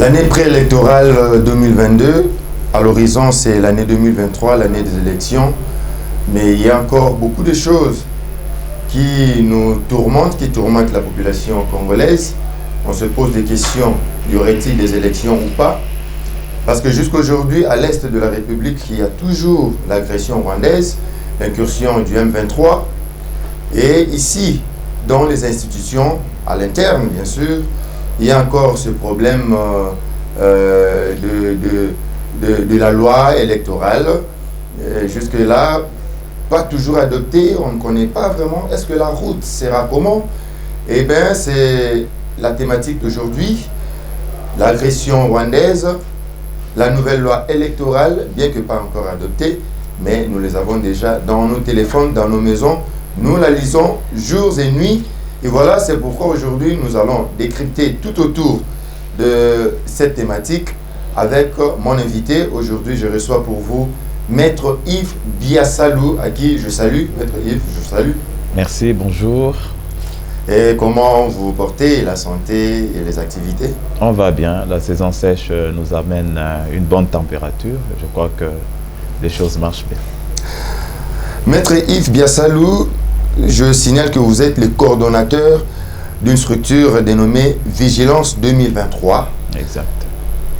L'année préélectorale 2022, à l'horizon c'est l'année 2023, l'année des élections, mais il y a encore beaucoup de choses qui nous tourmentent, qui tourmentent la population congolaise. On se pose des questions, y aurait-il des élections ou pas? Parce que jusqu'aujourd'hui, à l'est de la République, il y a toujours l'agression rwandaise, l'incursion du M23. Et ici, dans les institutions, à l'interne bien sûr, il y a encore ce problème de la loi électorale. Jusque-là, pas toujours adoptée, on ne connaît pas vraiment. Est-ce que la route sera comment? Eh bien, c'est la thématique d'aujourd'hui, l'agression rwandaise, la nouvelle loi électorale, bien que pas encore adoptée, mais nous les avons déjà dans nos téléphones, dans nos maisons. Nous la lisons jours et nuits. Et voilà, c'est pourquoi aujourd'hui, nous allons décrypter tout autour de cette thématique avec mon invité. Aujourd'hui, je reçois pour vous Maître Yves Biassalou, à qui je salue. Maître Yves, je vous salue. Merci, bonjour. Et comment vous portez, la santé et les activités? On va bien. La saison sèche nous amène une bonne température. Je crois que les choses marchent bien. Maître Yves Biassalou, je signale que vous êtes le coordonnateur d'une structure dénommée Vigilance 2023. Exact.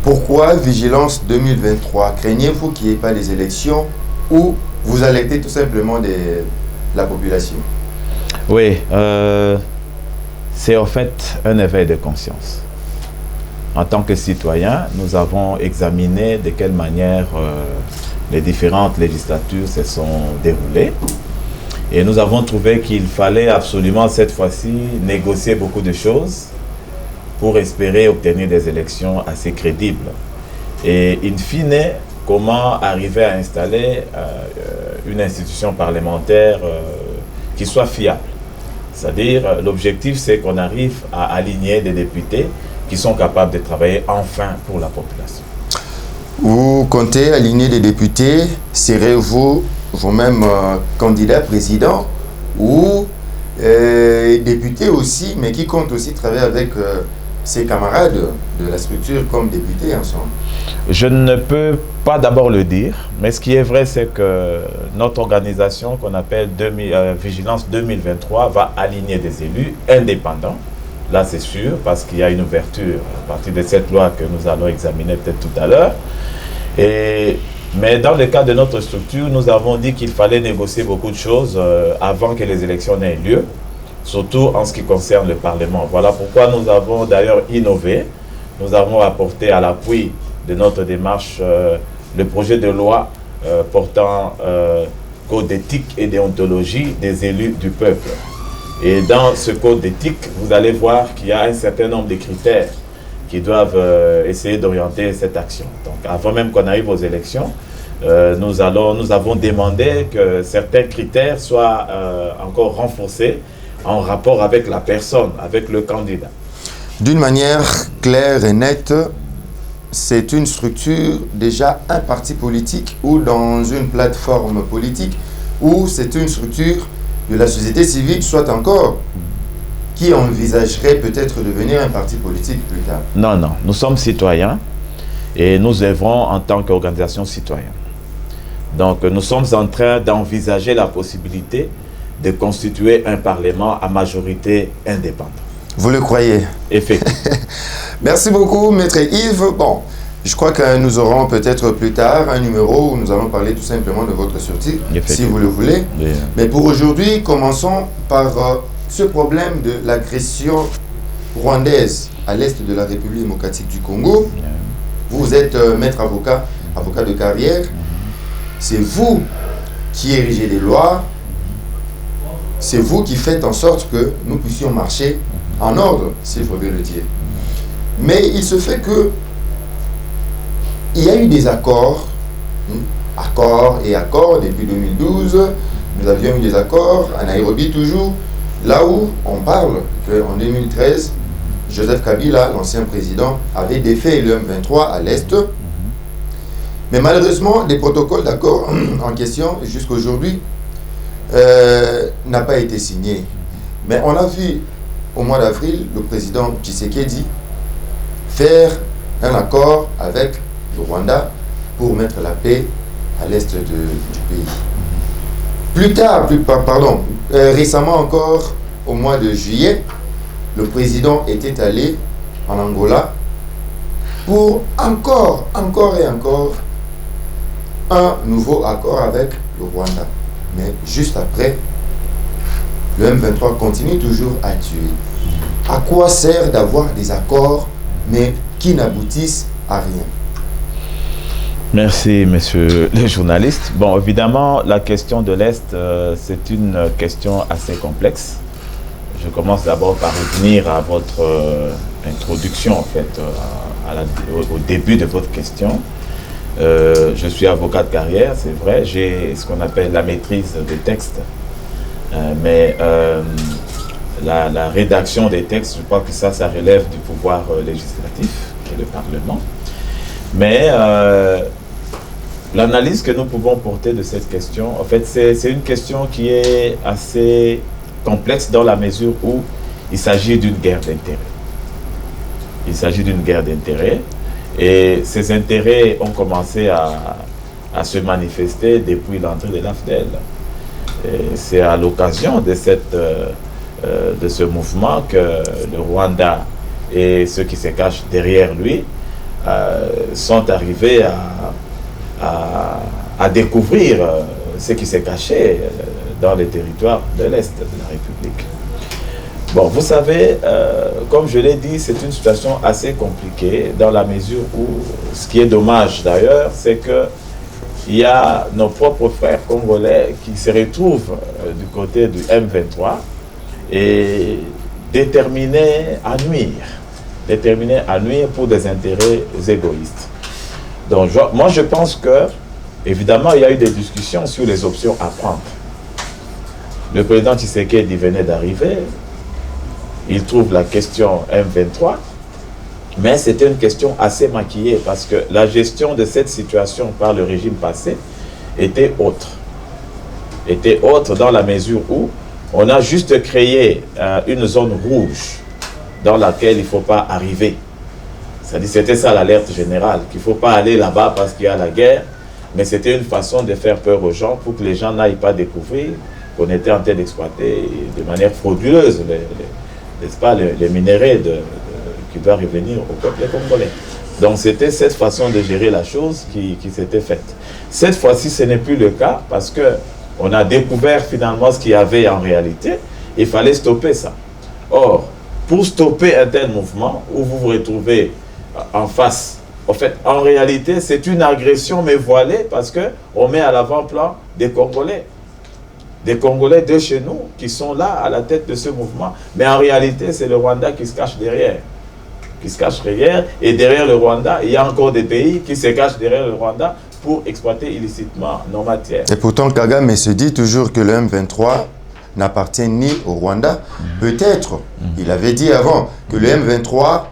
Pourquoi Vigilance 2023? Craignez-vous qu'il n'y ait pas les élections ou vous alertez tout simplement la population? Oui, c'est en fait un éveil de conscience. En tant que citoyens, nous avons examiné de quelle manière les différentes législatures se sont déroulées. Et nous avons trouvé qu'il fallait absolument cette fois-ci négocier beaucoup de choses pour espérer obtenir des élections assez crédibles. Et in fine, comment arriver à installer une institution parlementaire qui soit fiable. C'est-à-dire, l'objectif, c'est qu'on arrive à aligner des députés qui sont capables de travailler enfin pour la population. Vous comptez aligner des députés? Serez-vous vous-même candidat président ou député aussi, mais qui compte aussi travailler avec ses camarades de la structure comme député ensemble? Je ne peux pas d'abord le dire, mais ce qui est vrai, c'est que notre organisation qu'on appelle Vigilance 2023 va aligner des élus indépendants. Là, c'est sûr, parce qu'il y a une ouverture à partir de cette loi que nous allons examiner peut-être tout à l'heure. Mais dans le cas de notre structure, nous avons dit qu'il fallait négocier beaucoup de choses avant que les élections n'aient lieu, surtout en ce qui concerne le Parlement. Voilà pourquoi nous avons d'ailleurs innové. Nous avons apporté à l'appui de notre démarche le projet de loi portant code d'éthique et déontologie des élus du peuple. Et dans ce code d'éthique, vous allez voir qu'il y a un certain nombre de critères qui doivent essayer d'orienter cette action. Donc, avant même qu'on arrive aux élections, nous avons demandé que certains critères soient encore renforcés en rapport avec la personne, avec le candidat. D'une manière claire et nette, c'est une structure, déjà un parti politique ou dans une plateforme politique, ou c'est une structure de la société civile, soit encore qui envisagerait peut-être devenir un parti politique plus tard? Non, non, nous sommes citoyens et nous œuvrons en tant qu'organisation citoyenne. Donc nous sommes en train d'envisager la possibilité de constituer un parlement à majorité indépendante. Vous le croyez? Effectivement. Merci beaucoup, Maître Yves. Bon, je crois que nous aurons peut-être plus tard un numéro où nous allons parler tout simplement de votre sortie, si vous le voulez. Oui. Mais pour aujourd'hui, commençons par ce problème de l'agression rwandaise à l'est de la République démocratique du Congo. Yeah. Vous êtes maître avocat, avocat de carrière. C'est vous qui érigez des lois. C'est vous qui faites en sorte que nous puissions marcher en ordre, s'il faut bien le dire. Mais il se fait que il y a eu des accords, accords depuis 2012. Nous avions eu des accords à Nairobi toujours, là où on parle qu'en 2013, Joseph Kabila, l'ancien président, avait défait le M23 à l'Est. Mais malheureusement, les protocoles d'accord en question, jusqu'à aujourd'hui, n'a pas été signé. Mais on a vu au mois d'avril le président Tshisekedi faire un accord avec le Rwanda pour mettre la paix à l'est du pays. Plus tard, récemment encore, au mois de juillet, le président était allé en Angola pour encore un nouveau accord avec le Rwanda. Mais juste après, le M23 continue toujours à tuer. À quoi sert d'avoir des accords, mais qui n'aboutissent à rien? Merci, monsieur le journaliste. Bon, évidemment, la question de l'Est, c'est une question assez complexe. Je commence d'abord par revenir à votre introduction, en fait, au début de votre question. Je suis avocat de carrière, c'est vrai. J'ai ce qu'on appelle la maîtrise des textes. Mais la rédaction des textes, je crois que ça relève du pouvoir législatif, qui est le Parlement. Mais l'analyse que nous pouvons porter de cette question, en fait, c'est une question qui est assez complexe dans la mesure où il s'agit d'une guerre d'intérêts. Il s'agit d'une guerre d'intérêts et ces intérêts ont commencé à se manifester depuis l'entrée de l'AFDEL. C'est à l'occasion de ce mouvement que le Rwanda et ceux qui se cachent derrière lui sont arrivés à découvrir ce qui s'est caché dans les territoires de l'Est de la République. Bon, vous savez, comme je l'ai dit, c'est une situation assez compliquée dans la mesure où, ce qui est dommage d'ailleurs, c'est que il y a nos propres frères congolais qui se retrouvent du côté du M23 et déterminés à nuire pour des intérêts égoïstes. Donc moi je pense que, évidemment, il y a eu des discussions sur les options à prendre. Le président Tshisekedi venait d'arriver, il trouve la question M23, mais c'était une question assez maquillée parce que la gestion de cette situation par le régime passé était autre. Était autre dans la mesure où on a juste créé une zone rouge dans laquelle il ne faut pas arriver. C'est-à-dire, c'était ça l'alerte générale, qu'il ne faut pas aller là-bas parce qu'il y a la guerre, mais c'était une façon de faire peur aux gens pour que les gens n'aillent pas découvrir qu'on était en train d'exploiter de manière frauduleuse n'est-ce pas, les minéraux qui doivent revenir au peuple congolais. Donc c'était cette façon de gérer la chose qui s'était faite. Cette fois-ci, ce n'est plus le cas parce qu'on a découvert finalement ce qu'il y avait en réalité. Il fallait stopper ça. Or, pour stopper un tel mouvement où vous vous retrouvez en face, en fait, en réalité, c'est une agression mais voilée parce qu'on met à l'avant-plan des Congolais. Des Congolais de chez nous qui sont là à la tête de ce mouvement. Mais en réalité, c'est le Rwanda qui se cache derrière. Et derrière le Rwanda, il y a encore des pays qui se cachent derrière le Rwanda pour exploiter illicitement nos matières. Et pourtant, Kagame se dit toujours que le M23 n'appartient ni au Rwanda. Peut-être, il avait dit avant, que le M23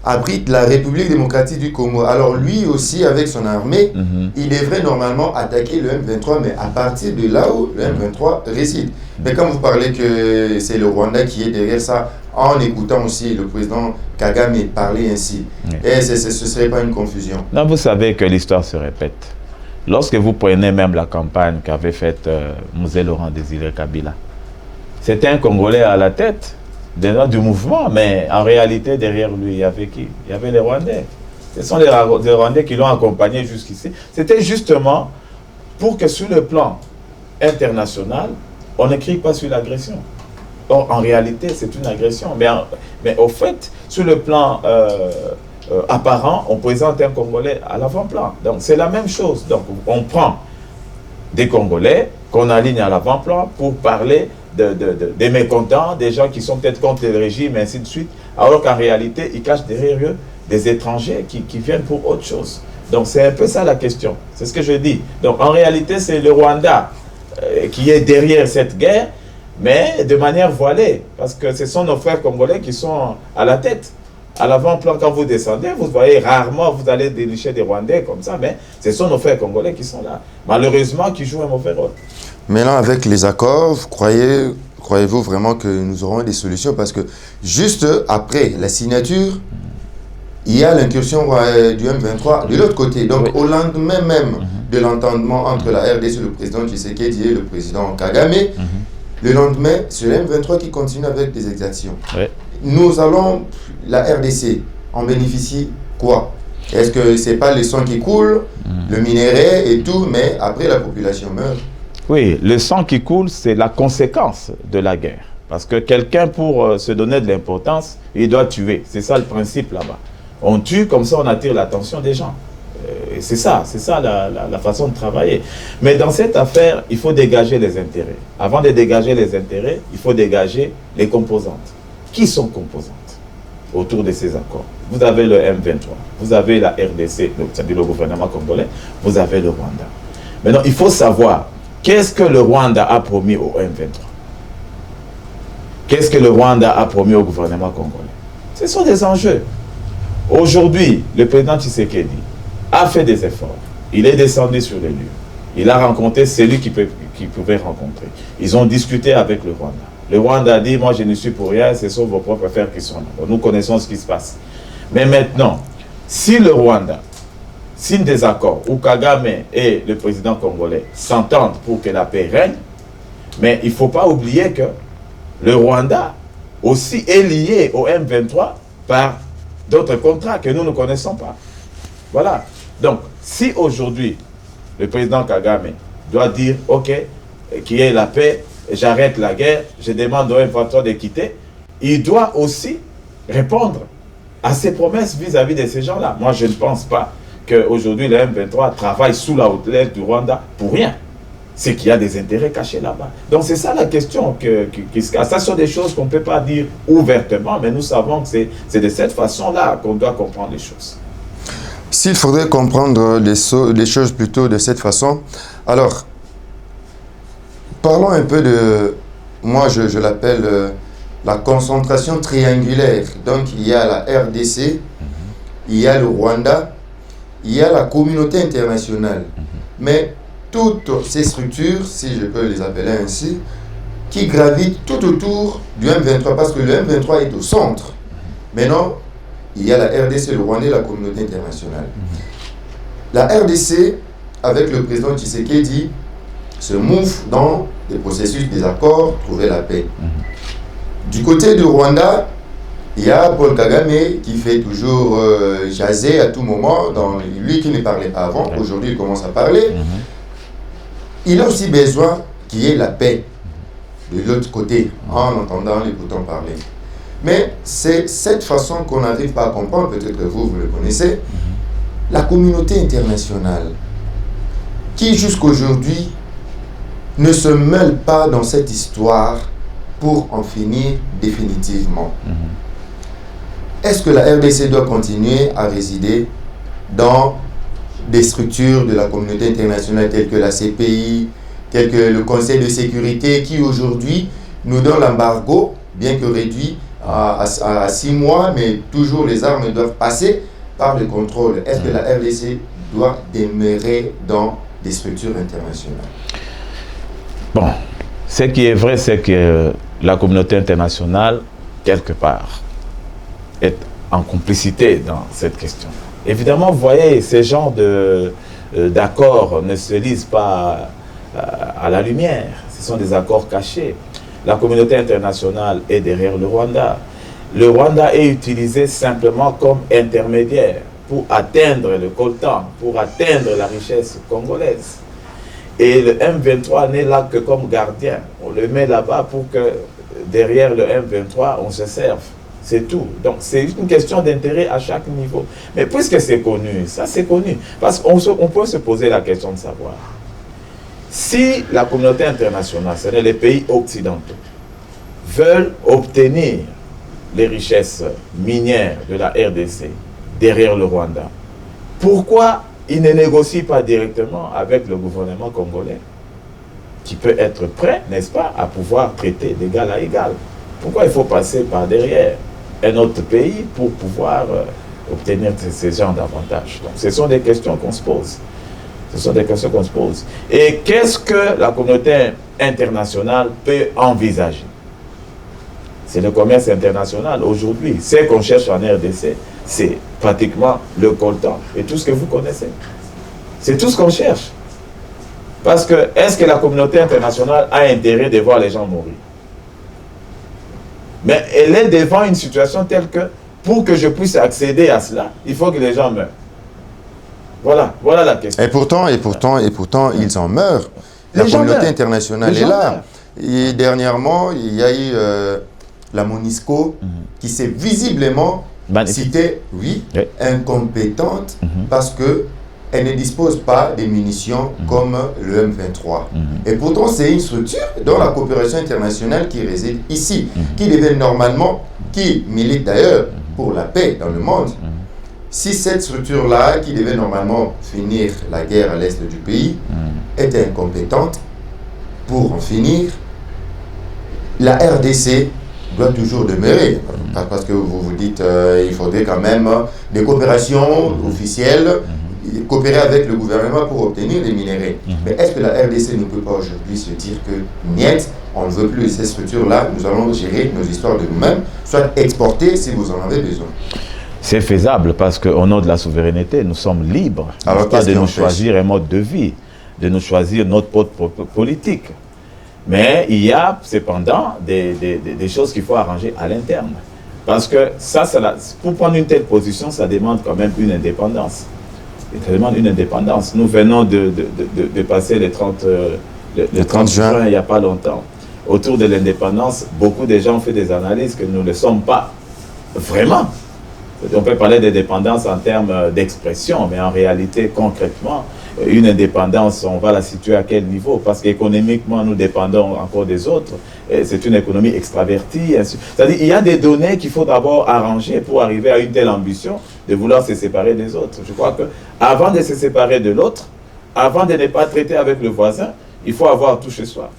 abrite la République démocratique du Congo. Alors lui aussi, avec son armée, il devrait normalement attaquer le M23, mais à partir de là où le M23 réside. Mais quand vous parlez que c'est le Rwanda qui est derrière ça, en écoutant aussi le président Kagame parler ainsi, et ce ne serait pas une confusion? Non, vous savez que l'histoire se répète. Lorsque vous prenez même la campagne qu'avait faite Mzee Laurent Désiré Kabila, c'était un Congolais à la tête du mouvement, mais en réalité, derrière lui, il y avait qui? Il y avait les Rwandais. Ce sont les Rwandais qui l'ont accompagné jusqu'ici. C'était justement pour que sur le plan international, on ne crie pas sur l'agression. Or, en réalité, c'est une agression. Mais au fait, sur le plan apparent, on présente un Congolais à l'avant-plan. Donc, c'est la même chose. Donc, on prend des Congolais qu'on aligne à l'avant-plan pour parler des mécontents, des gens qui sont peut-être contre le régime, et ainsi de suite, alors qu'en réalité, ils cachent derrière eux des étrangers qui viennent pour autre chose. Donc, c'est un peu ça la question. C'est ce que je dis. Donc, en réalité, c'est le Rwanda qui est derrière cette guerre, mais de manière voilée, parce que ce sont nos frères congolais qui sont à la tête. À l'avant-plan, quand vous descendez, vous voyez rarement, vous allez dénicher des Rwandais comme ça, mais ce sont nos frères congolais qui sont là. Malheureusement, qui jouent un mauvais rôle. Maintenant, avec les accords, croyez-vous vraiment que nous aurons des solutions? Parce que juste après la signature, il y a l'incursion du M23 de l'autre côté. Donc, au lendemain même de l'entendement entre la RDC, le président Tshisekedi et le président Kagame, le lendemain, c'est le M23 qui continue avec des exactions. Nous allons, la RDC, en bénéficie quoi? Est-ce que ce n'est pas le sang qui coule, le minerai et tout, mais après la population meurt? Oui, le sang qui coule, c'est la conséquence de la guerre. Parce que quelqu'un, pour se donner de l'importance, il doit tuer. C'est ça le principe là-bas. On tue, comme ça on attire l'attention des gens. C'est ça la façon de travailler. Mais dans cette affaire, il faut dégager les intérêts. Avant de dégager les intérêts, il faut dégager les composantes. Qui sont composantes autour de ces accords? Vous avez le M23, vous avez la RDC, c'est-à-dire le gouvernement congolais, vous avez le Rwanda. Maintenant, il faut savoir qu'est-ce que le Rwanda a promis au M23. Qu'est-ce que le Rwanda a promis au gouvernement congolais? Ce sont des enjeux. Aujourd'hui, le président Tshisekedi a fait des efforts. Il est descendu sur les lieux. Il a rencontré celui qui pouvait rencontrer. Ils ont discuté avec le Rwanda. Le Rwanda a dit, moi je ne suis pour rien, ce sont vos propres frères qui sont là. Nous connaissons ce qui se passe. Mais maintenant, si le Rwanda signe des accords où Kagame et le président congolais s'entendent pour que la paix règne, mais il ne faut pas oublier que le Rwanda aussi est lié au M23 par d'autres contrats que nous ne connaissons pas. Voilà. Donc, si aujourd'hui, le président Kagame doit dire, OK, qu'il y ait la paix, j'arrête la guerre, je demande au M23 de quitter, il doit aussi répondre à ses promesses vis-à-vis de ces gens-là. Moi, je ne pense pas qu'aujourd'hui, le M23 travaille sous la haute-l'air du Rwanda pour rien. C'est qu'il y a des intérêts cachés là-bas. Donc, c'est ça la question qui se casse. Ça sont des choses qu'on ne peut pas dire ouvertement, mais nous savons que c'est de cette façon-là qu'on doit comprendre les choses. S'il faudrait comprendre les choses plutôt de cette façon, alors, parlons un peu de, moi je l'appelle la concentration triangulaire. Donc il y a la RDC, il y a le Rwanda, il y a la communauté internationale. Mais toutes ces structures, si je peux les appeler ainsi, qui gravitent tout autour du M23, parce que le M23 est au centre. Maintenant, il y a la RDC, le Rwanda et la communauté internationale. La RDC, avec le président Tshisekedi, se move dans les processus des accords, trouver la paix. Du côté du Rwanda, il y a Paul Kagame qui fait toujours jaser à tout moment, lui qui ne parlait pas avant, aujourd'hui il commence à parler. Il a aussi besoin qu'il y ait la paix de l'autre côté, en entendant, l'écoutant parler. Mais c'est cette façon qu'on n'arrive pas à comprendre, peut-être que vous le connaissez, la communauté internationale, qui jusqu'aujourd'hui ne se mêle pas dans cette histoire pour en finir définitivement. Est-ce que la RDC doit continuer à résider dans des structures de la communauté internationale telles que la CPI, telles que le Conseil de sécurité, qui aujourd'hui nous donne l'embargo, bien que réduit à 6 mois, mais toujours les armes doivent passer par le contrôle? Est-ce que la RDC doit demeurer dans des structures internationales? Bon, ce qui est vrai, c'est que la communauté internationale, quelque part, est en complicité dans cette question. Évidemment, vous voyez, ces genres d'accords ne se lisent pas à la lumière. Ce sont des accords cachés. La communauté internationale est derrière le Rwanda. Le Rwanda est utilisé simplement comme intermédiaire pour atteindre le coltan, pour atteindre la richesse congolaise. Et le M23 n'est là que comme gardien. On le met là-bas pour que derrière le M23, on se serve. C'est tout. Donc c'est une question d'intérêt à chaque niveau. Mais puisque c'est connu, ça c'est connu. Parce qu'on peut se poser la question de savoir. Si la communauté internationale, c'est-à-dire les pays occidentaux, veulent obtenir les richesses minières de la RDC derrière le Rwanda, pourquoi ils ne négocient pas directement avec le gouvernement congolais, qui peut être prêt, n'est-ce pas, à pouvoir traiter d'égal à égal? Pourquoi il faut passer par derrière un autre pays pour pouvoir obtenir ces genres d'avantages? Donc, ce sont des questions qu'on se pose. Ce sont des questions qu'on se pose. Et qu'est-ce que la communauté internationale peut envisager? C'est le commerce international aujourd'hui. Ce qu'on cherche en RDC, c'est pratiquement le coltan et tout ce que vous connaissez. C'est tout ce qu'on cherche. Parce que, est-ce que la communauté internationale a intérêt de voir les gens mourir? Mais elle est devant une situation telle que, pour que je puisse accéder à cela, il faut que les gens meurent. Voilà la question. Et pourtant, ils en meurent. La communauté internationale est là. Et dernièrement, il y a eu la MONUSCO qui s'est visiblement citée, incompétente parce qu'elle ne dispose pas de munitions comme le M23. Et pourtant, c'est une structure dans la coopération internationale qui réside ici, qui devait normalement, qui milite d'ailleurs pour la paix dans le monde. Si cette structure-là, qui devait normalement finir la guerre à l'est du pays, était incompétente pour en finir, la RDC doit toujours demeurer. Parce que vous vous dites il faudrait quand même des coopérations officielles, coopérer avec le gouvernement pour obtenir des minéraux. Mais est-ce que la RDC ne peut pas aujourd'hui se dire que niet, on ne veut plus de ces structures-là, nous allons gérer nos histoires de nous-mêmes, soit exporter si vous en avez besoin? C'est faisable parce qu'au nom de la souveraineté, nous sommes libres. Alors, pas de nous choisir un mode de vie, de nous choisir notre politique. Mais il y a cependant des choses qu'il faut arranger à l'interne. Parce que pour prendre une telle position, ça demande quand même une indépendance. Ça demande une indépendance. Nous venons de passer le 30 juin il n'y a pas longtemps. Autour de l'indépendance, beaucoup de gens ont fait des analyses que nous ne sommes pas vraiment. On peut parler d'indépendance en termes d'expression, mais en réalité, concrètement, une indépendance, on va la situer à quel niveau? Parce qu'économiquement, nous dépendons encore des autres. C'est une économie extravertie. C'est-à-dire qu'il y a des données qu'il faut d'abord arranger pour arriver à une telle ambition de vouloir se séparer des autres. Je crois qu'avant de se séparer de l'autre, avant de ne pas traiter avec le voisin, il faut avoir tout chez soi.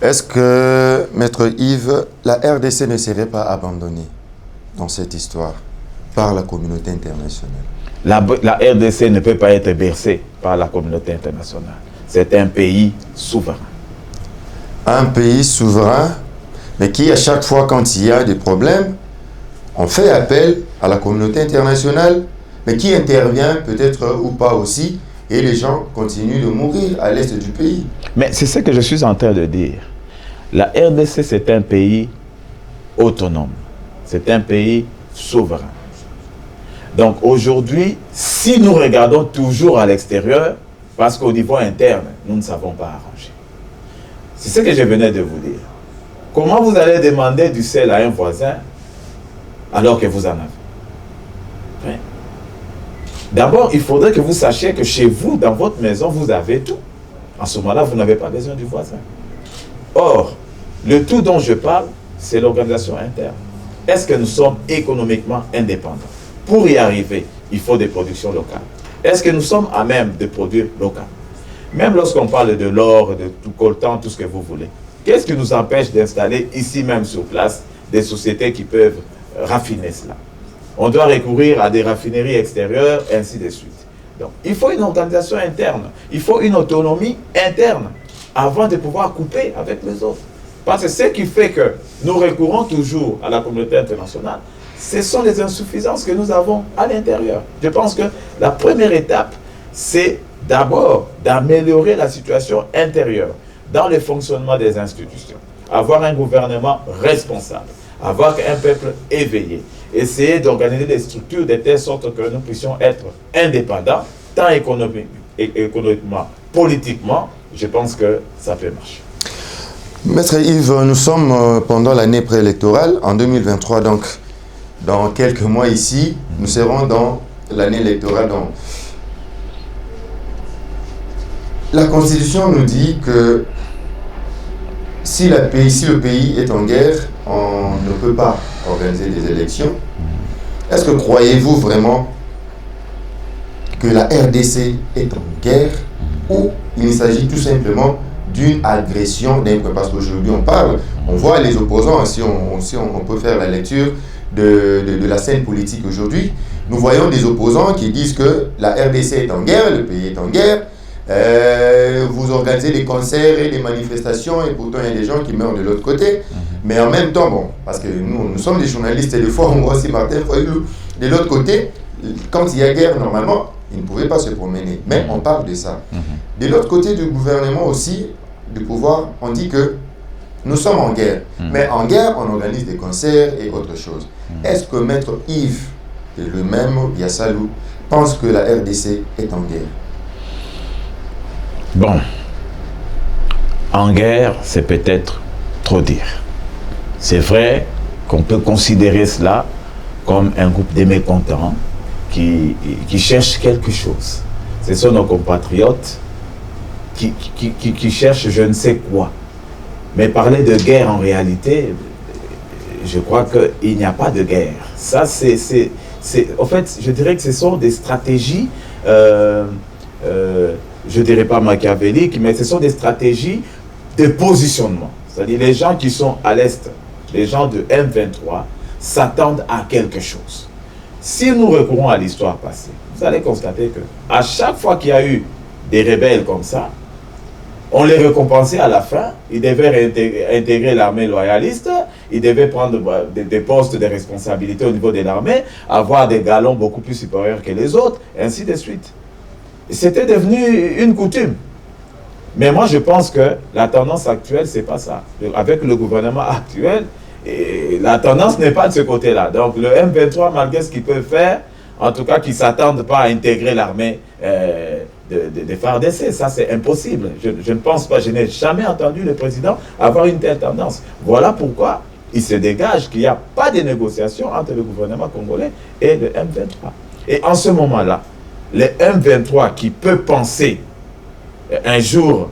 Est-ce que, Maître Yves, la RDC ne serait pas abandonnée dans cette histoire par la communauté internationale? La RDC ne peut pas être bercée par la communauté internationale. C'est un pays souverain. Un pays souverain, mais qui, à chaque fois quand il y a des problèmes, on fait appel à la communauté internationale, mais qui intervient peut-être ou pas aussi, et les gens continuent de mourir à l'est du pays. Mais c'est ce que je suis en train de dire. La RDC, c'est un pays autonome. C'est un pays souverain. Donc aujourd'hui, si nous regardons toujours à l'extérieur, parce qu'au niveau interne, nous ne savons pas arranger. C'est ce que je venais de vous dire. Comment vous allez demander du sel à un voisin alors que vous en avez? Oui. D'abord, il faudrait que vous sachiez que chez vous, dans votre maison, vous avez tout. En ce moment-là, vous n'avez pas besoin du voisin. Or, le tout dont je parle, c'est l'organisation interne. Est-ce que nous sommes économiquement indépendants? Pour y arriver, il faut des productions locales. Est-ce que nous sommes à même de produire local? Même lorsqu'on parle de l'or, de tout coltan, tout ce que vous voulez, qu'est-ce qui nous empêche d'installer ici même sur place des sociétés qui peuvent raffiner cela? On doit recourir à des raffineries extérieures, ainsi de suite. Donc, il faut une organisation interne, il faut une autonomie interne avant de pouvoir couper avec les autres. Parce que ce qui fait que nous recourons toujours à la communauté internationale, ce sont les insuffisances que nous avons à l'intérieur. Je pense que la première étape, c'est d'abord d'améliorer la situation intérieure dans le fonctionnement des institutions. Avoir un gouvernement responsable, avoir un peuple éveillé, essayer d'organiser des structures de telle sorte que nous puissions être indépendants, tant économiquement, politiquement, je pense que ça peut marcher. Maître Yves, nous sommes pendant l'année préélectorale, en 2023, donc dans quelques mois ici, nous serons dans l'année électorale. Donc, la Constitution nous dit que si le pays est en guerre, on ne peut pas organiser des élections. Est-ce que croyez-vous vraiment que la RDC est en guerre ou il s'agit tout simplement d'une agression d'un peuple? Parce qu'aujourd'hui on voit les opposants, si on peut faire la lecture de la scène politique aujourd'hui, nous voyons des opposants qui disent que la RDC est en guerre, le pays est en guerre, vous organisez des concerts et des manifestations et pourtant il y a des gens qui meurent de l'autre côté. Mais en même temps, bon, parce que nous sommes des journalistes et des fois on voit aussi Martin Fayulu De l'autre côté, quand il y a guerre, normalement, ils ne pouvaient pas se promener. Mais on parle de ça. De l'autre côté du gouvernement aussi, du pouvoir, on dit que nous sommes en guerre. Mais en guerre, on organise des concerts et autre chose. Est-ce que Maître Yves et le même Biassalou pense que la RDC est en guerre? Bon. En guerre, c'est peut-être trop dire. C'est vrai qu'on peut considérer cela comme un groupe de mécontents qui cherchent quelque chose. Ce sont nos compatriotes qui cherchent je ne sais quoi. Mais parler de guerre en réalité, je crois qu'il n'y a pas de guerre. Ça, en fait, je dirais que ce sont des stratégies, je ne dirais pas machiavéliques, mais ce sont des stratégies de positionnement. C'est-à-dire les gens qui sont à l'Est, les gens de M23, s'attendent à quelque chose. Si nous recourons à l'histoire passée, vous allez constater que à chaque fois qu'il y a eu des rebelles comme ça, on les récompensait à la fin. Ils devaient intégrer l'armée loyaliste, ils devaient prendre des postes de responsabilité au niveau de l'armée, avoir des galons beaucoup plus supérieurs que les autres, et ainsi de suite. C'était devenu une coutume. Mais moi, je pense que la tendance actuelle, c'est pas ça. Avec le gouvernement actuel, la tendance n'est pas de ce côté-là. Donc, le M23, malgré ce qu'il peut faire, en tout cas, qu'ils ne s'attendent pas à intégrer l'armée de FARDC. Ça, c'est impossible. Je ne pense pas, je n'ai jamais entendu le président avoir une telle tendance. Voilà pourquoi il se dégage qu'il n'y a pas de négociation entre le gouvernement congolais et le M23. Et en ce moment-là, le M23 qui peut penser un jour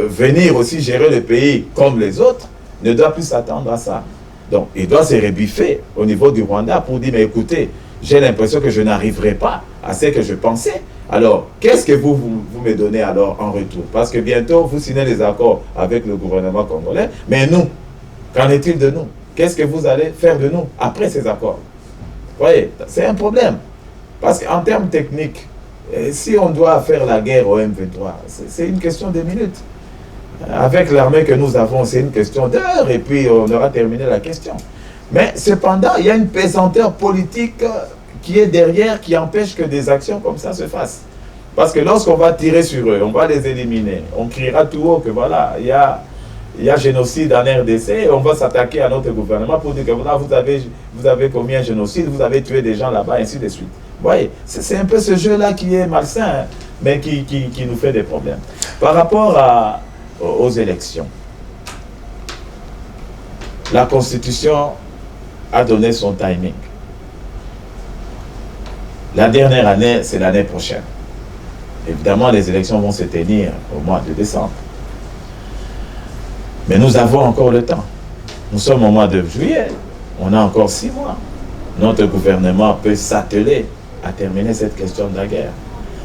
venir aussi gérer le pays comme les autres, ne doit plus s'attendre à ça. Donc, il doit se rebiffer au niveau du Rwanda pour dire, mais écoutez, j'ai l'impression que je n'arriverai pas à ce que je pensais. Alors, qu'est-ce que vous me donnez alors en retour? Parce que bientôt, vous signez les accords avec le gouvernement congolais, mais nous, qu'en est-il de nous? Qu'est-ce que vous allez faire de nous après ces accords? Vous voyez, c'est un problème. Parce qu'en termes techniques, si on doit faire la guerre au M23, c'est une question de minutes. Avec l'armée que nous avons, c'est une question d'heures et puis on aura terminé la question. Mais cependant, il y a une pesanteur politique qui est derrière, qui empêche que des actions comme ça se fassent. Parce que lorsqu'on va tirer sur eux, on va les éliminer, on criera tout haut que voilà, il y a génocide en RDC, et on va s'attaquer à notre gouvernement pour dire que voilà, vous avez commis un génocide, vous avez tué des gens là-bas, ainsi de suite. Vous voyez, c'est un peu ce jeu-là qui est malsain, hein, mais qui nous fait des problèmes. Par rapport aux élections, la Constitution a donné son timing. La dernière année, c'est l'année prochaine. Évidemment, les élections vont se tenir au mois de décembre. Mais nous avons encore le temps. Nous sommes au mois de juillet. On a encore 6 mois. Notre gouvernement peut s'atteler à terminer cette question de la guerre.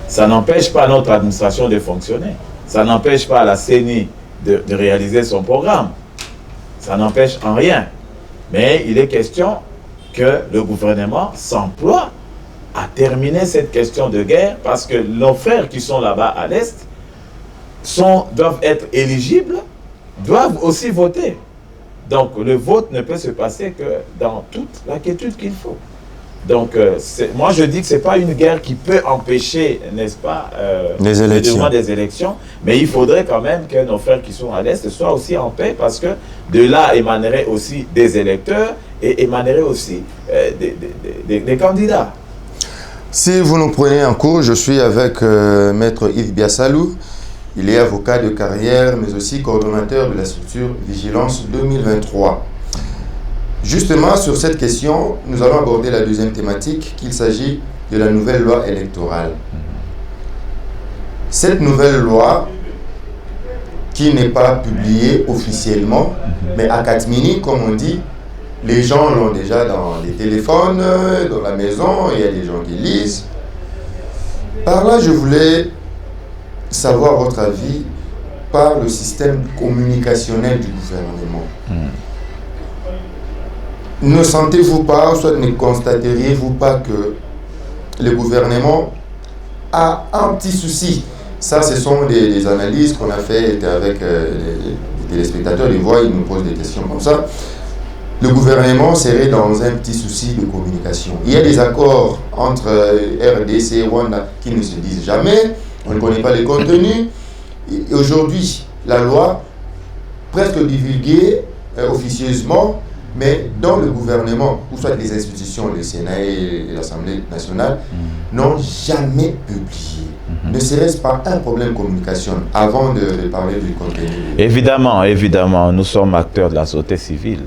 Ça n'empêche pas notre administration de fonctionner. Ça n'empêche pas la CENI de réaliser son programme. Ça n'empêche en rien. Mais il est question que le gouvernement s'emploie à terminer cette question de guerre parce que nos frères qui sont là-bas à l'Est doivent être éligibles, doivent aussi voter. Donc le vote ne peut se passer que dans toute la quiétude qu'il faut. Donc moi je dis que ce n'est pas une guerre qui peut empêcher, n'est-ce pas, le déroulement des élections, mais il faudrait quand même que nos frères qui sont à l'Est soient aussi en paix parce que de là émaneraient aussi des électeurs et émaneraient aussi des candidats. Si vous nous prenez en cours, je suis avec Maître Yves Biassalou. Il est avocat de carrière, mais aussi coordonnateur de la structure Vigilance 2023. Justement, sur cette question, nous allons aborder la deuxième thématique, qu'il s'agit de la nouvelle loi électorale. Cette nouvelle loi, qui n'est pas publiée officiellement, mais à catimini, comme on dit, les gens l'ont déjà dans les téléphones, dans la maison, il y a des gens qui lisent. Par là, je voulais savoir votre avis par le système communicationnel du gouvernement. Ne sentez-vous pas, soit ne constateriez-vous pas que le gouvernement a un petit souci? Ça, ce sont des analyses qu'on a faites avec les téléspectateurs, ils voient, ils nous posent des questions comme ça. le gouvernement serait dans un petit souci de communication. Il y a des accords entre RDC et Rwanda qui ne se disent jamais, on ne connaît pas les contenus. Et aujourd'hui, la loi, presque divulguée officieusement, mais dans le gouvernement, ou soit les institutions, le Sénat et l'Assemblée nationale, n'ont jamais publié. Ne serait-ce pas un problème de communication avant de parler du contenu? Évidemment, nous sommes acteurs de la société civile.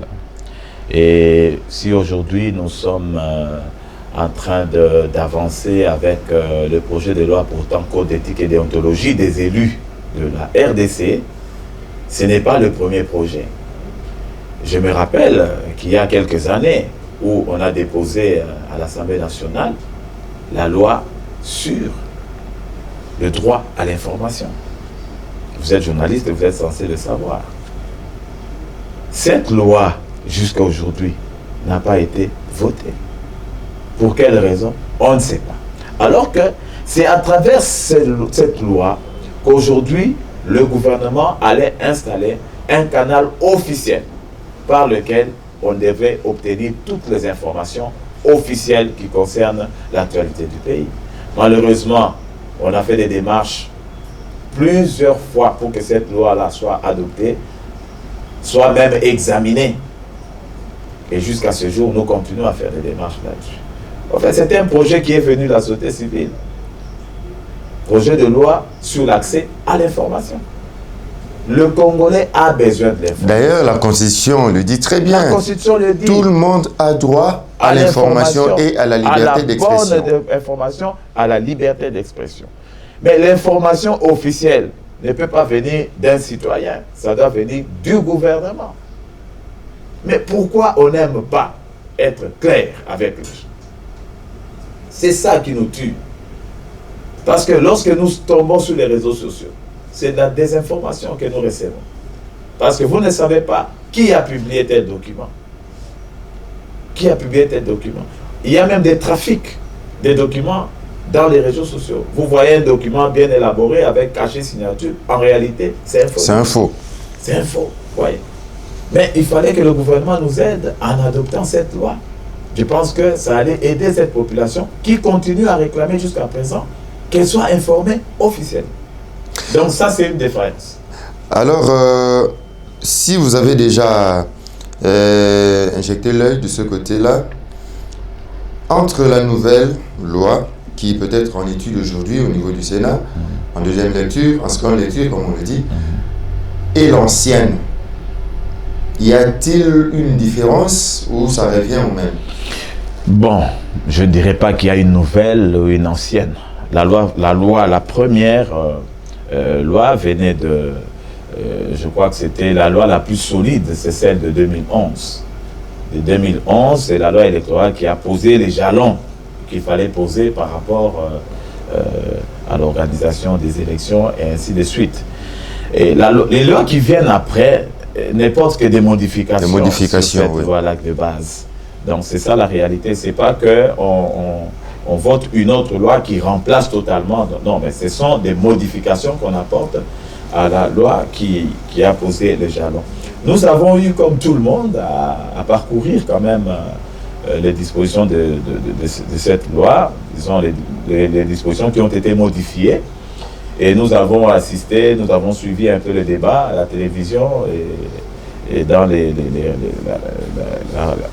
Et si aujourd'hui nous sommes en train d'avancer avec le projet de loi portant code d'éthique et déontologie des élus de la RDC, ce n'est pas le premier projet. Je me rappelle qu'il y a quelques années où on a déposé à l'Assemblée nationale la loi sur le droit à l'information. Vous êtes journaliste et vous êtes censé le savoir. Cette loi, jusqu'à aujourd'hui, n'a pas été votée. Pour quelle raison? On ne sait pas. Alors que c'est à travers cette loi qu'aujourd'hui, le gouvernement allait installer un canal officiel par lequel on devait obtenir toutes les informations officielles qui concernent l'actualité du pays. Malheureusement, on a fait des démarches plusieurs fois pour que cette loi-là soit adoptée, soit même examinée. Et jusqu'à ce jour, nous continuons à faire des démarches là-dessus. En fait, c'était un projet qui est venu de la société civile. Projet de loi sur l'accès à l'information. Le Congolais a besoin de l'information. D'ailleurs, la Constitution le dit très bien. La Constitution le dit. Tout le monde a droit à l'information et à la liberté d'expression. À la bonne information, à la liberté d'expression. Mais l'information officielle ne peut pas venir d'un citoyen. Ça doit venir du gouvernement. Mais pourquoi on n'aime pas être clair avec lui? C'est ça qui nous tue. Parce que lorsque nous tombons sur les réseaux sociaux, c'est de la désinformation que nous recevons. Parce que vous ne savez pas qui a publié tel document. Qui a publié tel document. Il y a même des trafics des documents dans les réseaux sociaux. Vous voyez un document bien élaboré avec cachet signature. En réalité, c'est un faux. C'est un faux. C'est un faux, voyez. Mais il fallait que le gouvernement nous aide en adoptant cette loi. Je pense que ça allait aider cette population qui continue à réclamer jusqu'à présent qu'elle soit informée officiellement. Donc ça, c'est une défaillance. Alors, si vous avez déjà injecté l'œil de ce côté-là, entre la nouvelle loi, qui peut être en étude aujourd'hui au niveau du Sénat, en deuxième lecture, en seconde lecture, comme on le dit, et l'ancienne, y a-t-il une différence ou ça revient au même? Bon, je ne dirais pas qu'il y a une nouvelle ou une ancienne. La première loi venait de, je crois que c'était la loi la plus solide, c'est celle de 2011. De 2011, c'est la loi électorale qui a posé les jalons qu'il fallait poser par rapport à l'organisation des élections et ainsi de suite. Et les lois qui viennent après n'importe que des modifications sur cette loi-là de base. Donc c'est ça la réalité. C'est pas que on vote une autre loi qui remplace totalement. Non, mais ce sont des modifications qu'on apporte à la loi qui a posé les jalons. Nous avons eu, comme tout le monde, à parcourir quand même les dispositions de cette loi, disons les dispositions qui ont été modifiées. Et nous avons assisté, nous avons suivi un peu le débat à la télévision et dans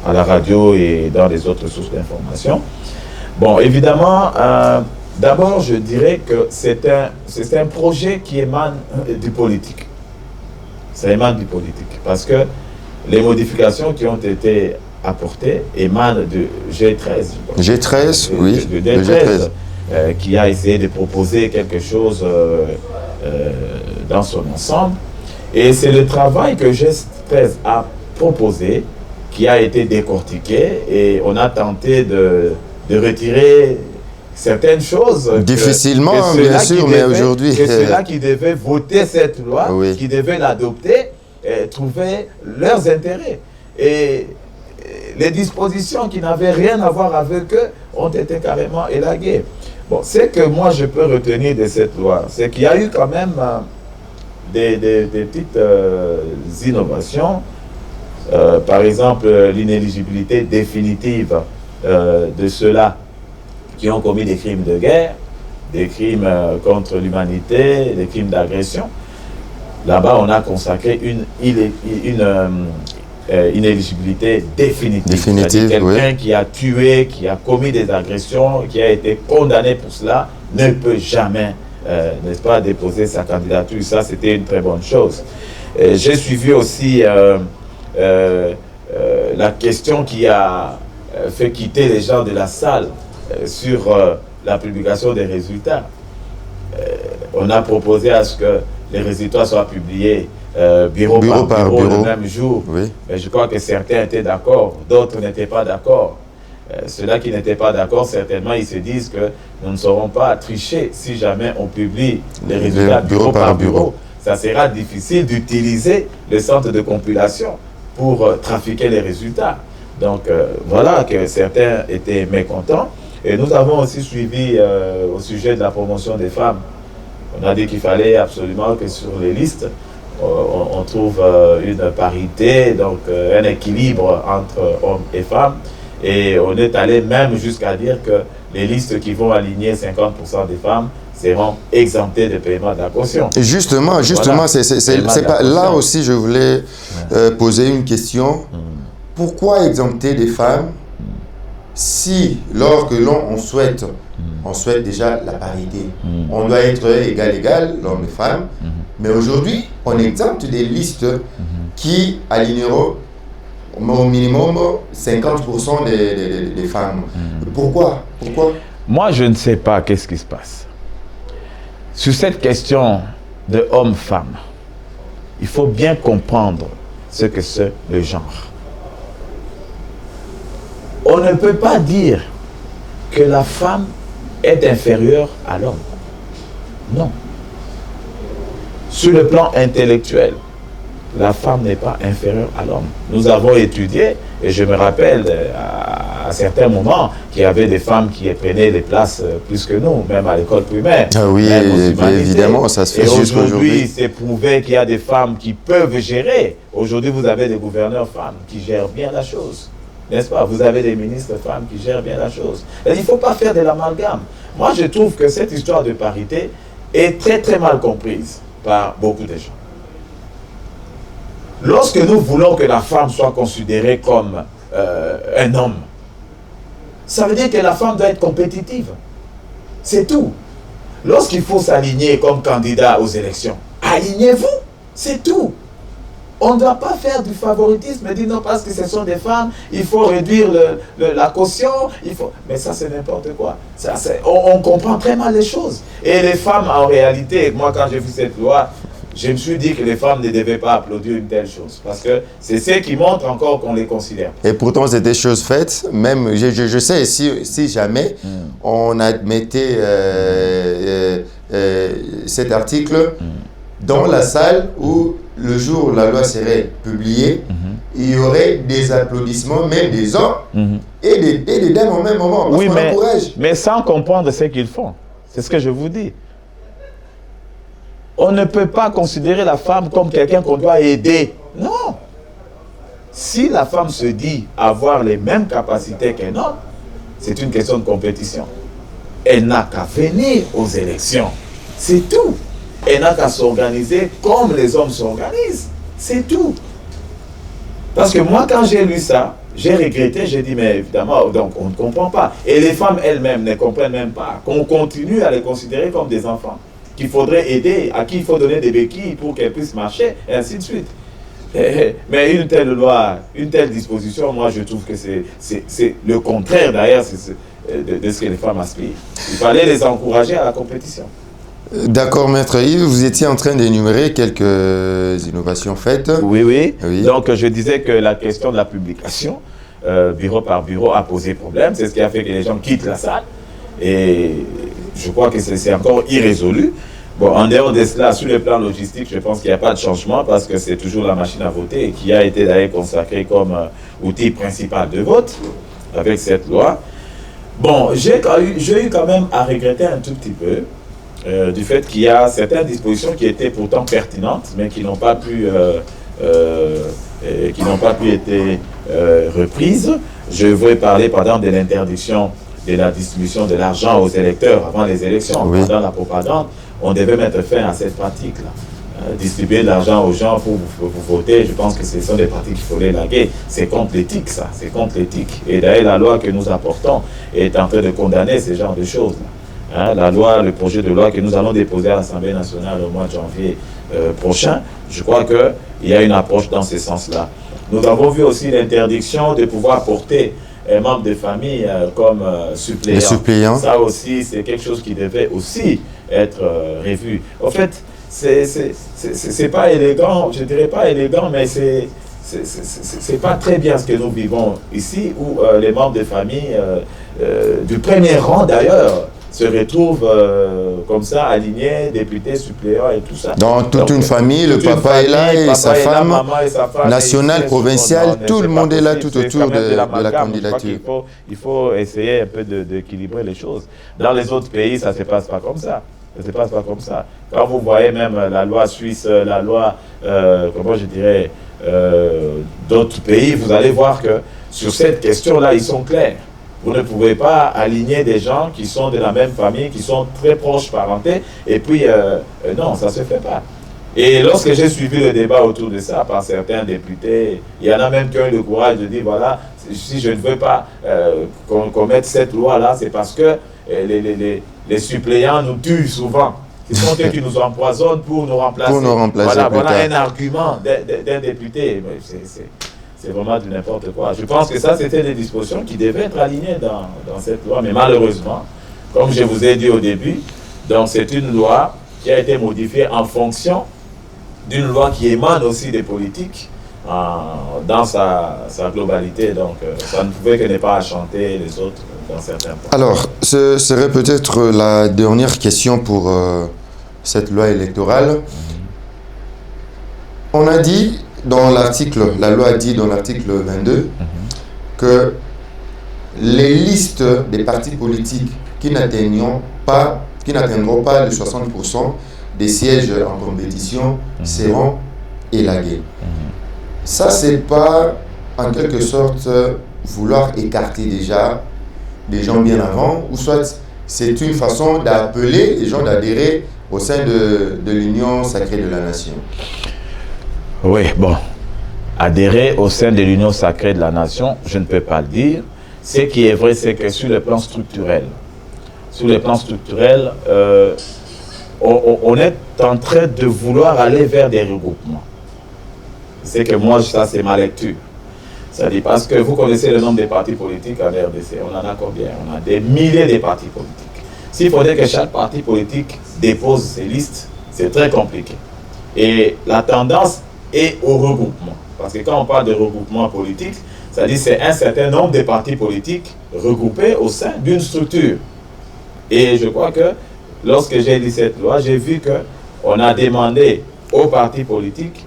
à la radio et dans les autres sources d'information. Bon, évidemment, d'abord, je dirais que c'est un projet qui émane du politique. Ça émane du politique. Parce que les modifications qui ont été apportées émanent de G13. G13, oui. De G13. Qui a essayé de proposer quelque chose dans son ensemble. Et c'est le travail que G13 a proposé qui a été décortiqué et on a tenté de retirer certaines choses. Difficilement, bien sûr, mais aujourd'hui... Que ceux-là qui devaient voter cette loi, oui, qui devaient l'adopter, trouvaient leurs intérêts. Et les dispositions qui n'avaient rien à voir avec eux ont été carrément élaguées. Bon, ce que moi je peux retenir de cette loi, c'est qu'il y a eu quand même des petites innovations. Par exemple, l'inéligibilité définitive de ceux-là qui ont commis des crimes de guerre, des crimes contre l'humanité, des crimes d'agression. Là-bas, on a consacré une inéligibilité définitive. Quelqu'un qui a tué, qui a commis des agressions, qui a été condamné pour cela, ne peut jamais, n'est-ce pas, déposer sa candidature. Ça, c'était une très bonne chose. J'ai suivi aussi la question qui a fait quitter les gens de la salle sur la publication des résultats. On a proposé à ce que les résultats soient publiés bureau par bureau le même jour. Oui. Mais je crois que certains étaient d'accord, d'autres n'étaient pas d'accord. Ceux-là qui n'étaient pas d'accord, certainement, ils se disent que nous ne saurons pas tricher si jamais on publie les résultats bureau par bureau. Ça sera difficile d'utiliser le centre de compilation pour trafiquer les résultats. Donc voilà que certains étaient mécontents. Et nous avons aussi suivi au sujet de la promotion des femmes. On a dit qu'il fallait absolument que sur les listes, on trouve une parité, donc un équilibre entre hommes et femmes. Et on est allé même jusqu'à dire que les listes qui vont aligner 50% des femmes seront exemptées de paiement de la caution. Et justement, voilà. c'est pas, là aussi je voulais poser une question. Pourquoi exempter des femmes si, lorsque l'on souhaite déjà la parité, on doit être égal, l'homme et femme, mais aujourd'hui, on exempte des listes qui aligneront au minimum 50% des femmes. Pourquoi? Moi, je ne sais pas qu'est-ce qui se passe. Sur cette question de homme-femme, il faut bien comprendre ce que c'est le genre. On ne peut pas dire que la femme est inférieure à l'homme. Non. Sur le plan intellectuel, la femme n'est pas inférieure à l'homme. Nous avons étudié, et je me rappelle à certains moments qu'il y avait des femmes qui prenaient des places plus que nous, même à l'école primaire. Ah oui, évidemment, ça se fait jusqu'à aujourd'hui. Aujourd'hui, c'est prouvé qu'il y a des femmes qui peuvent gérer. Aujourd'hui, vous avez des gouverneurs femmes qui gèrent bien la chose. N'est-ce pas? Vous avez des ministres femmes qui gèrent bien la chose. Et il ne faut pas faire de l'amalgame. Moi, je trouve que cette histoire de parité est très, très mal comprise par beaucoup de gens. Lorsque nous voulons que la femme soit considérée comme un homme, ça veut dire que la femme doit être compétitive. C'est tout. Lorsqu'il faut s'aligner comme candidat aux élections, alignez-vous. C'est tout. On ne doit pas faire du favoritisme et dire non, parce que ce sont des femmes, il faut réduire la caution. Mais ça, c'est n'importe quoi. On comprend très mal les choses. Et les femmes, en réalité, moi, quand j'ai vu cette loi, je me suis dit que les femmes ne devaient pas applaudir une telle chose. Parce que c'est ce qui montre encore qu'on les considère. Et pourtant, c'est des choses faites. Même, je sais, si jamais on admettait cet article dans la salle où le jour où la loi serait publiée, il y aurait des applaudissements, même des hommes et des dames au même moment. Parce qu'on encourage. Mais sans comprendre ce qu'ils font. C'est ce que je vous dis. On ne peut pas considérer la femme comme quelqu'un qu'on doit aider. Non. Si la femme se dit avoir les mêmes capacités qu'un homme, c'est une question de compétition. Elle n'a qu'à venir aux élections. C'est tout. Elle n'a qu'à s'organiser comme les hommes s'organisent. C'est tout. Parce que moi, quand j'ai lu ça, j'ai regretté, j'ai dit, mais évidemment, donc on ne comprend pas. Et les femmes elles-mêmes ne comprennent même pas qu'on continue à les considérer comme des enfants, qu'il faudrait aider, à qui il faut donner des béquilles pour qu'elles puissent marcher, et ainsi de suite. Mais une telle loi, une telle disposition, moi je trouve que c'est le contraire d'ailleurs de ce que les femmes aspirent. Il fallait les encourager à la compétition. D'accord, Maître Yves, vous étiez en train d'énumérer quelques innovations faites. Oui. Donc, je disais que la question de la publication, bureau par bureau, a posé problème. C'est ce qui a fait que les gens quittent la salle. Et je crois que c'est encore irrésolu. Bon, en dehors de cela, sur le plan logistique, je pense qu'il n'y a pas de changement parce que c'est toujours la machine à voter qui a été d'ailleurs consacrée comme outil principal de vote avec cette loi. Bon, j'ai eu quand même à regretter un tout petit peu du fait qu'il y a certaines dispositions qui étaient pourtant pertinentes, mais qui n'ont pas pu qui n'ont pas pu être reprises. Je veux parler, par exemple, de l'interdiction de la distribution de l'argent aux électeurs avant les élections. Oui. Pendant la propagande, on devait mettre fin à cette pratique-là. Distribuer de l'argent aux gens pour vous voter, je pense que ce sont des pratiques qu'il faut les laguer. C'est contre l'éthique, ça. C'est contre l'éthique. Et d'ailleurs, la loi que nous apportons est en train de condamner ce genre de choses-là. Hein, la loi, le projet de loi que nous allons déposer à l'Assemblée nationale au mois de janvier prochain, je crois qu'il y a une approche dans ce sens-là. Nous avons vu aussi l'interdiction de pouvoir porter un membre de famille comme suppléant. Les suppléants. Ça aussi, c'est quelque chose qui devait aussi être revu. En fait, c'est pas élégant, je dirais pas élégant, mais c'est pas très bien ce que nous vivons ici, où les membres de famille du premier rang d'ailleurs se retrouvent comme ça, alignés, députés, suppléants et tout ça. Dans toute une famille, le papa est là et sa femme, nationale, provinciale, tout le monde est là tout autour de la candidature. Il faut essayer un peu d'équilibrer les choses. Dans les autres pays, ça ne se passe pas comme ça. Ça ne se passe pas comme ça. Quand vous voyez même la loi suisse, la loi, comment je dirais, d'autres pays, vous allez voir que sur cette question-là, ils sont clairs. Vous ne pouvez pas aligner des gens qui sont de la même famille, qui sont très proches parentés, et puis, non, ça ne se fait pas. Et lorsque j'ai suivi le débat autour de ça par certains députés, il y en a même qui ont eu le courage de dire, voilà, si je ne veux pas qu'on mette cette loi-là, c'est parce que les suppléants nous tuent souvent. Ce sont eux qui nous empoisonnent pour nous remplacer. Pour nous remplacer voilà un argument d'un député. C'est vraiment du n'importe quoi. Je pense que ça, c'était des dispositions qui devaient être alignées dans cette loi. Mais malheureusement, comme je vous ai dit au début, donc c'est une loi qui a été modifiée en fonction d'une loi qui émane aussi des politiques dans sa globalité. Donc, ça ne pouvait que ne pas chanter les autres dans certains points. Alors, ce serait peut-être la dernière question pour cette loi électorale. On a dit dans l'article, la loi dit dans l'article 22 que les listes des partis politiques qui n'atteindront pas les 60% des sièges en compétition seront élagués. Ça, c'est pas en quelque sorte vouloir écarter déjà des gens bien avant, ou soit c'est une façon d'appeler les gens d'adhérer au sein de l'Union sacrée de la nation. Oui, bon. Adhérer au sein de l'Union sacrée de la nation, je ne peux pas le dire. Ce qui est vrai, c'est que sur le plan structurel, on est en train de vouloir aller vers des regroupements. C'est que moi, ça, c'est ma lecture. Ça dit parce que vous connaissez le nombre de partis politiques en RDC. On en a combien? On a des milliers de partis politiques. S'il faudrait que chaque parti politique dépose ses listes, c'est très compliqué. Et la tendance est au regroupement. Parce que quand on parle de regroupement politique, ça dit c'est un certain nombre de partis politiques regroupés au sein d'une structure. Et je crois que lorsque j'ai lu cette loi, j'ai vu qu'on a demandé aux partis politiques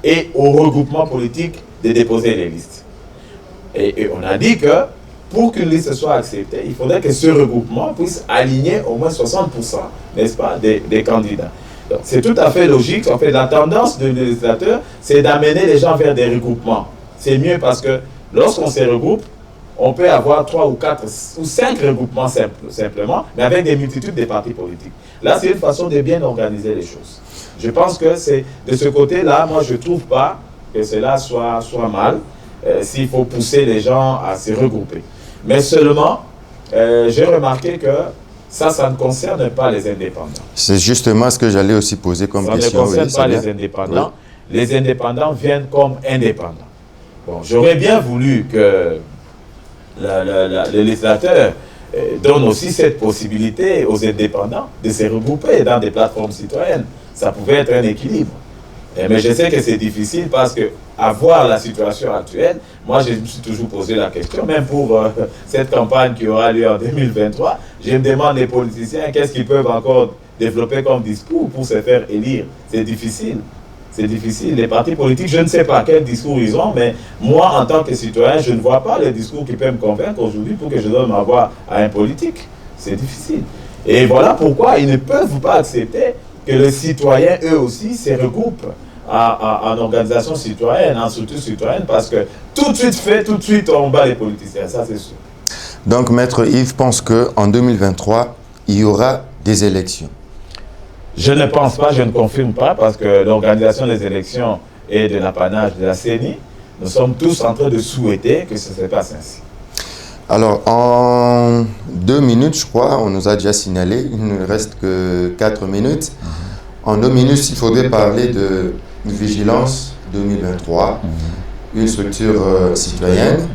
et aux regroupements politiques de déposer les listes. Et on a dit que pour qu'une liste soit acceptée, il faudrait que ce regroupement puisse aligner au moins 60%, n'est-ce pas, des candidats. C'est tout à fait logique. En fait, la tendance du législateur, c'est d'amener les gens vers des regroupements. C'est mieux parce que lorsqu'on se regroupe, on peut avoir 3 ou 4 ou 5 regroupements simplement, mais avec des multitudes de partis politiques. Là, c'est une façon de bien organiser les choses. Je pense que c'est de ce côté-là, moi, je ne trouve pas que cela soit mal, s'il faut pousser les gens à se regrouper. Mais seulement, j'ai remarqué que ça ne concerne pas les indépendants. C'est justement ce que j'allais aussi poser comme question. Ça ne concerne pas les indépendants. Oui. Les indépendants viennent comme indépendants. Bon, j'aurais bien voulu que le législateur donne aussi cette possibilité aux indépendants de se regrouper dans des plateformes citoyennes. Ça pouvait être un équilibre. Mais je sais que c'est difficile parce que, à voir la situation actuelle, moi je me suis toujours posé la question, même pour cette campagne qui aura lieu en 2023, je me demande les politiciens qu'est-ce qu'ils peuvent encore développer comme discours pour se faire élire. C'est difficile. C'est difficile. Les partis politiques, je ne sais pas quel discours ils ont, mais moi, en tant que citoyen, je ne vois pas le discours qui peut me convaincre aujourd'hui pour que je donne ma voix à un politique. C'est difficile. Et voilà pourquoi ils ne peuvent pas accepter que les citoyens, eux aussi, se regroupent en organisation citoyenne, en structure citoyenne, parce que tout de suite tout de suite on bat les politiciens, ça c'est sûr. Donc Maître Yves pense qu'en 2023, il y aura des élections. Je ne pense pas, je ne confirme pas, parce que l'organisation des élections est de l'apanage de la CENI. Nous sommes tous en train de souhaiter que ça se passe ainsi. Alors, en 2 minutes, je crois, on nous a déjà signalé, il ne reste que 4 minutes. En 2 minutes, il faudrait parler de Vigilance 2023, une structure citoyenne,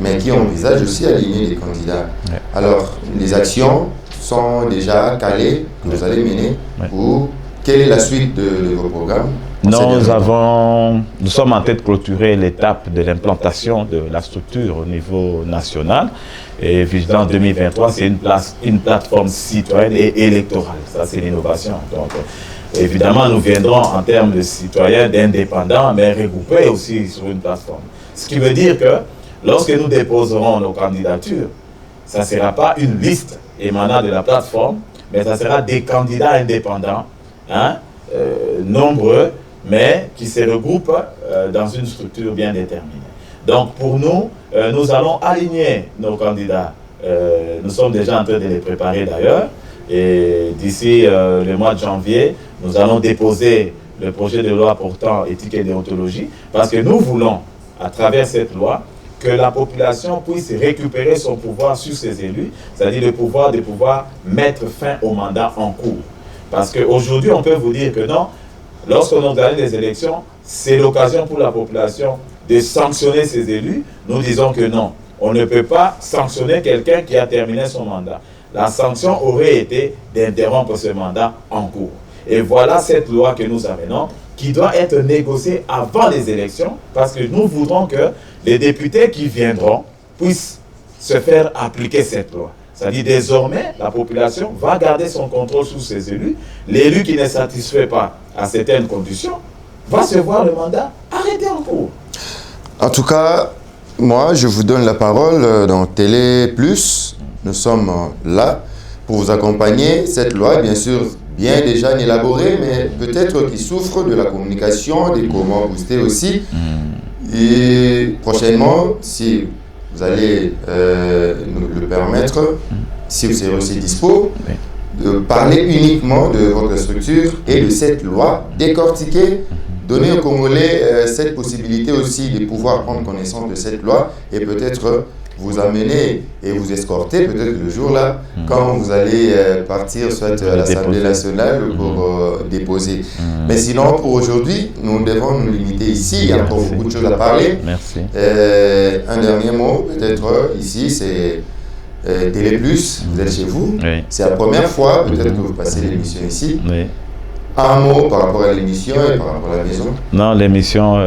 mais qui envisage aussi aligner des candidats. Alors, les actions sont déjà calées, que vous allez mener, ou quelle est la suite de vos programmes? Nous sommes en train de clôturer l'étape de l'implantation de la structure au niveau national. Et Vigilance 2023, c'est une plateforme citoyenne et électorale. Ça, c'est l'innovation. Donc, évidemment, nous viendrons en termes de citoyens, d'indépendants, mais regroupés aussi sur une plateforme. Ce qui veut dire que lorsque nous déposerons nos candidatures, ça ne sera pas une liste émanant de la plateforme, mais ça sera des candidats indépendants, nombreux, mais qui se regroupent dans une structure bien déterminée. Donc pour nous, nous allons aligner nos candidats. Nous sommes déjà en train de les préparer d'ailleurs. Et d'ici le mois de janvier, nous allons déposer le projet de loi portant éthique et déontologie, parce que nous voulons, à travers cette loi, que la population puisse récupérer son pouvoir sur ses élus, c'est-à-dire le pouvoir de pouvoir mettre fin au mandat en cours. Parce qu'aujourd'hui, on peut vous dire que non, lorsqu'on organise des élections, c'est l'occasion pour la population de sanctionner ses élus. Nous disons que non, on ne peut pas sanctionner quelqu'un qui a terminé son mandat. La sanction aurait été d'interrompre ce mandat en cours. Et voilà cette loi que nous amenons, qui doit être négociée avant les élections, parce que nous voudrons que les députés qui viendront puissent se faire appliquer cette loi. C'est-à-dire désormais, la population va garder son contrôle sur ses élus. L'élu qui ne satisfait pas à certaines conditions va se voir le mandat arrêté en cours. En tout cas, moi, je vous donne la parole dans Télé Plus. Nous sommes là pour vous accompagner. Cette loi, bien sûr, bien déjà élaborée, mais peut-être qui souffre de la communication, des comment booster aussi. Et prochainement, si vous allez nous le permettre, si vous serez aussi dispo, de parler uniquement de votre structure et de cette loi, décortiquer, donner aux Congolais cette possibilité aussi de pouvoir prendre connaissance de cette loi et peut-être vous amener et vous escorter peut-être le jour-là, quand vous allez partir soit à l'Assemblée nationale pour déposer. Mais sinon, pour aujourd'hui, nous devons nous limiter ici. Il y a encore beaucoup de choses à parler. Merci. Un dernier mot, peut-être ici, c'est Télé Plus, vous êtes chez vous. Oui. C'est la première fois, peut-être que vous passez l'émission ici. Oui. Un mot par rapport à l'émission et par rapport à la maison. Non, l'émission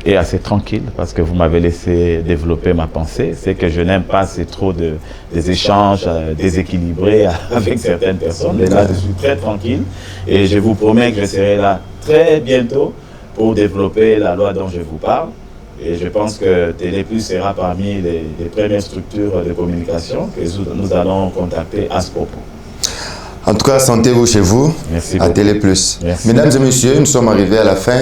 est assez tranquille parce que vous m'avez laissé développer ma pensée. C'est que je n'aime pas, c'est trop des échanges déséquilibrés avec certaines personnes. Mais là, je suis très tranquille et je vous promets que je serai là très bientôt pour développer la loi dont je vous parle. Et je pense que Télé Plus sera parmi les premières structures de communication que nous allons contacter à ce propos. En tout cas, sentez-vous chez vous. Merci à Télé Plus. Mesdames et messieurs, nous sommes arrivés à la fin.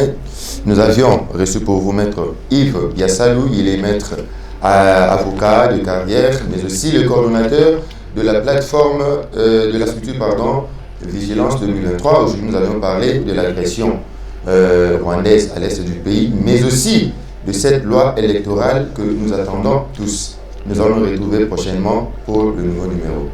Nous avions reçu pour vous maître Yves Biassalou. Il est maître avocat de carrière, mais aussi le coordonnateur de la plateforme, de la structure, Vigilance 2023. Aujourd'hui, nous allons parler de l'agression rwandaise à l'est du pays, mais aussi de cette loi électorale que nous attendons tous. Nous allons nous retrouver prochainement pour le nouveau numéro.